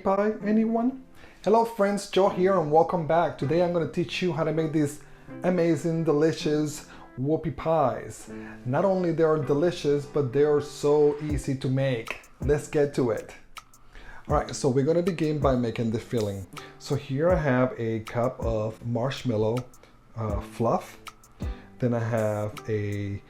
Whoopie Pie, anyone? Hello friends, Joe here and welcome back. Today I'm going to teach you how to make these amazing, delicious Whoopie Pies. Not only they are delicious, but they are so easy to make. Let's get to it. Alright, so we're going to begin by making the filling. So here I have a cup of marshmallow fluff. Then I have a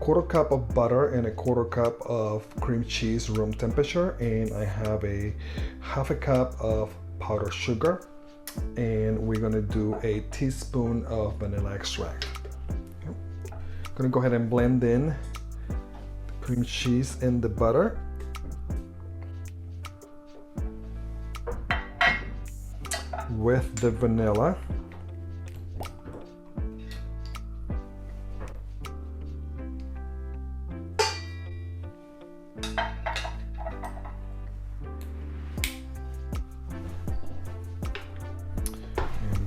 quarter cup of butter and a quarter cup of cream cheese room temperature, and I have a half a cup of powdered sugar, and we're gonna do a teaspoon of vanilla extract. I'm gonna go ahead and blend in the cream cheese and the butter. With the vanilla.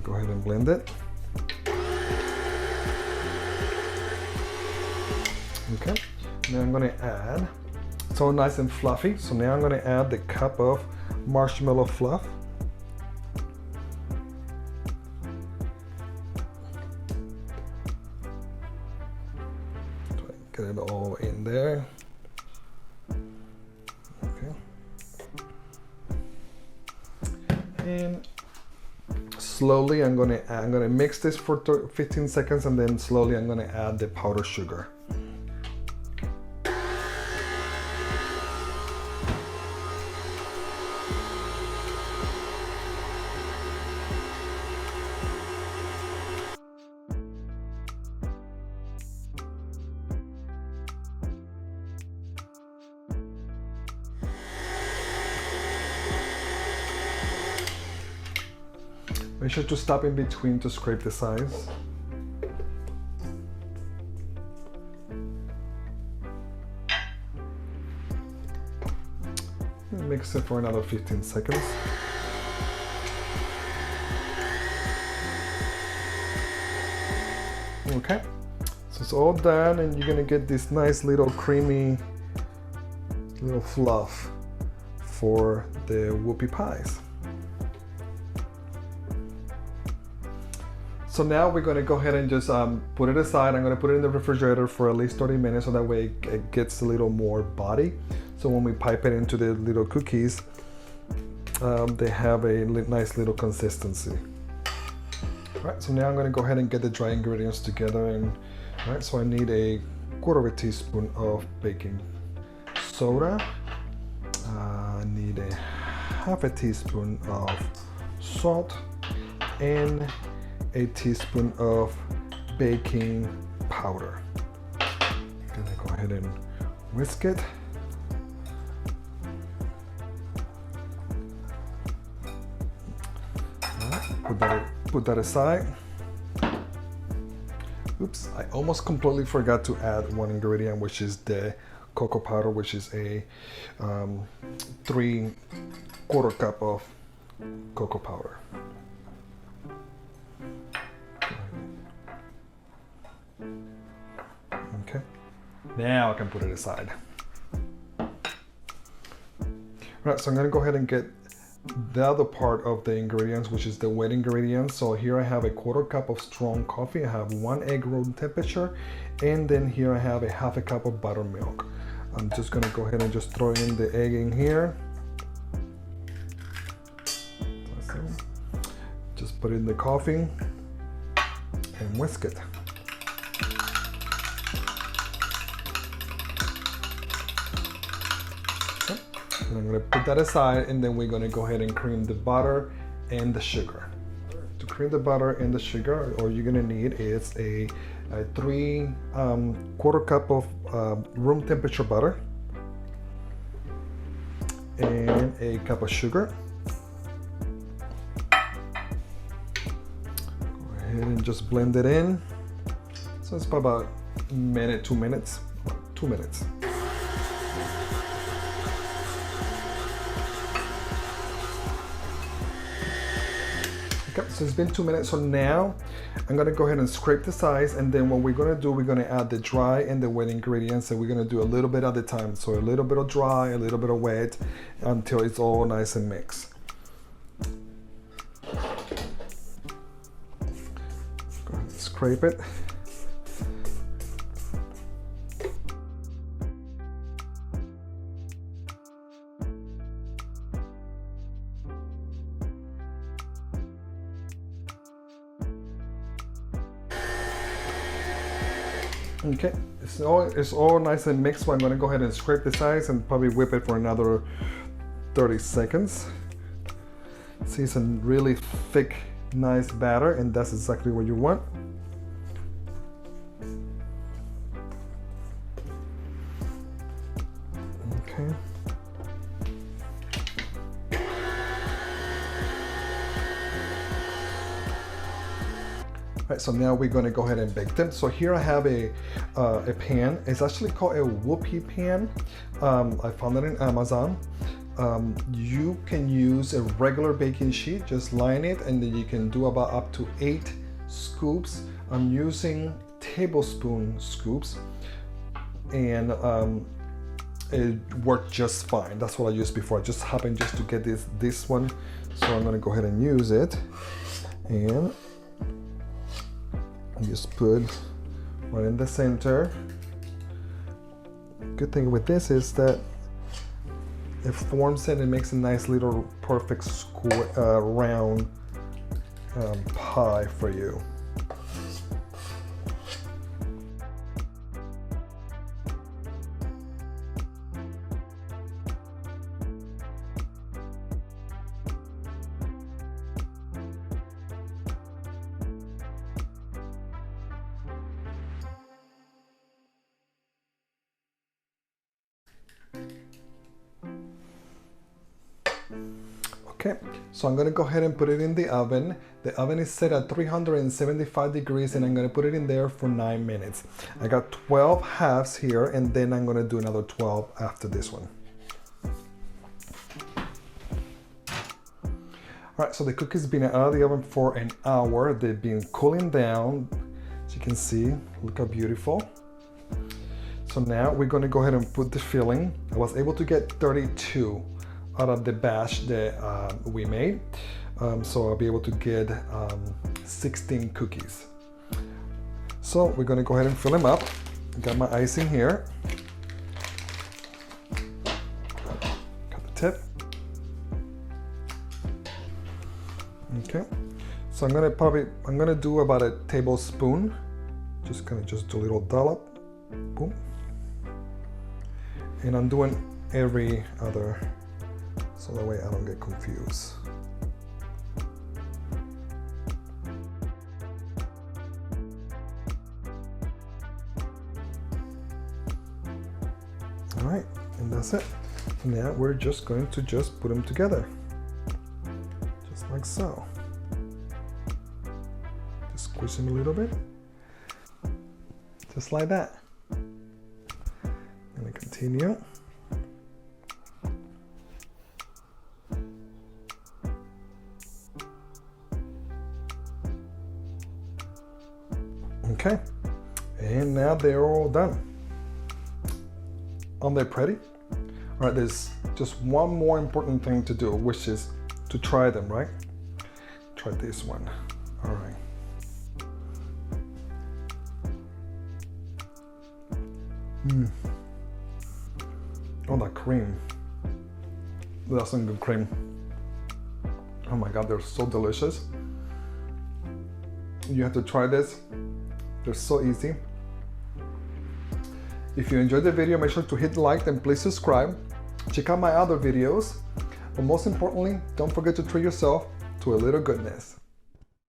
Go ahead and blend it. Okay, now I'm going to add, so nice and fluffy, so now I'm going to add the cup of marshmallow fluff. Get it all in there. Okay. And slowly I'm gonna mix this for 15 seconds, and then slowly I'm gonna add the powdered sugar. Make sure to stop in between to scrape the sides. And mix it for another 15 seconds. Okay, so it's all done, and you're gonna get this nice little creamy little fluff for the Whoopie Pies. So now we're going to go ahead and just put it aside. I'm going to put it in the refrigerator for at least 30 minutes so that way it gets a little more body. So when we pipe it into the little cookies, they have a nice little consistency. All right, so now I'm going to go ahead and get the dry ingredients together. And all right, so I need a quarter of a teaspoon of baking soda. I need a half a teaspoon of salt and a teaspoon of baking powder. I'm gonna go ahead and whisk it. Right, put that aside. Oops, I almost completely forgot to add one ingredient, which is the cocoa powder, which is a 3/4 cup of cocoa powder. Okay, now I can put it aside. Right, so I'm going to go ahead and get the other part of the ingredients, which is the wet ingredients. So here I have a quarter cup of strong coffee. I have 1 egg room temperature, and then here I have a half a cup of buttermilk. I'm just going to go ahead and just throw in the egg in here. Just put in the coffee and whisk it. And I'm going to put that aside, and then we're going to go ahead and cream the butter and the sugar. To cream the butter and the sugar, all you're going to need is a 3/4 cup of room temperature butter and a cup of sugar. Go ahead and just blend it in. So it's about a minute, 2 minutes, 2 minutes. Okay, so it's been 2 minutes. So now I'm gonna go ahead and scrape the sides, and then what we're gonna do, we're gonna add the dry and the wet ingredients, and we're gonna do a little bit at a time. So a little bit of dry, a little bit of wet, until it's all nice and mixed. scrape it. Okay, it's all nice and mixed, so I'm gonna go ahead and scrape the sides and probably whip it for another 30 seconds. See, it's a really thick, nice batter, and that's exactly what you want. Okay. Right, so now we're going to go ahead and bake them. So here I have a pan. It's actually called a Whoopie pan. I found it in Amazon. You can use a regular baking sheet, just line it, and then you can do about up to 8 scoops. I'm using tablespoon scoops, and it worked just fine. That's what I used before. I just happened just to get this one, so I'm going to go ahead and use it, and just put right in the center. Good thing with this is that it forms it and makes a nice little perfect square, round pie for you. Okay, so I'm gonna go ahead and put it in the oven. The oven is set at 375 degrees, and I'm gonna put it in there for 9 minutes. I got 12 halves here, and then I'm gonna do another 12 after this one. All right, so the cookies have been out of the oven for an hour. They've been cooling down. As you can see, look how beautiful. So now we're gonna go ahead and put the filling. I was able to get 32 out of the batch that we made. So I'll be able to get 16 cookies. So we're gonna go ahead and fill them up. Got my icing here. Cut the tip. Okay. So I'm gonna do about a tablespoon. Just do a little dollop. Boom. And I'm doing every other, so that way I don't get confused. All right, and that's it. Now we're just going to put them together, just like so. Just squish them a little bit, just like that. And I continue. Okay, and now they're all done. Aren't they pretty? All right, there's just one more important thing to do, which is to try them, right? Try this one. All right. Oh, that cream. That's some good cream. Oh my God, they're so delicious. You have to try this. They're so easy. If you enjoyed the video, make sure to hit like and please subscribe. Check out my other videos. But most importantly, don't forget to treat yourself to a little goodness.